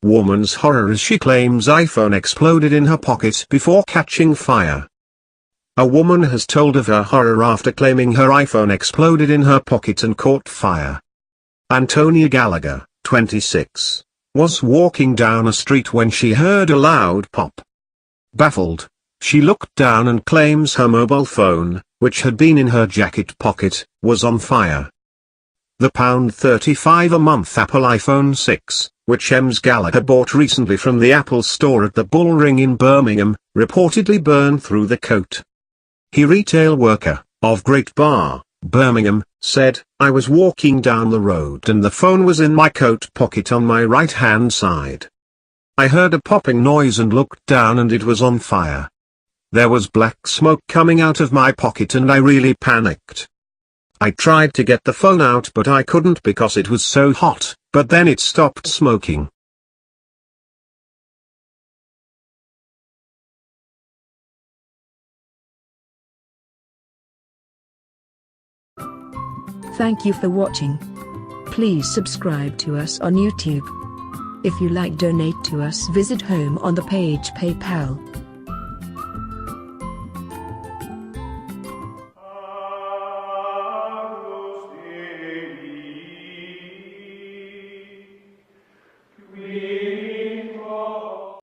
Woman's horror as she claims iPhone exploded in her pocket before catching fire. A woman has told of her horror after claiming her iPhone exploded in her pocket and caught fire. Antonia Gallagher, 26, was walking down a street when she heard a loud pop. Baffled, she looked down and claims her mobile phone, which had been in her jacket pocket, was on fire. The £35 a month Apple iPhone 6, which Ms. Gallagher bought recently from the Apple store at the Bullring in Birmingham, reportedly burned through the coat. A retail worker, of Great Bar, Birmingham, said, "I was walking down the road and the phone was in my coat pocket on my right-hand side. I heard a popping noise and looked down and it was on fire. There was black smoke coming out of my pocket and I really panicked. I tried to get the phone out but I couldn't because it was so hot, but then it stopped smoking." Thank you for watching. Please subscribe to us on YouTube. If you like, donate to us, visit home on the page PayPal.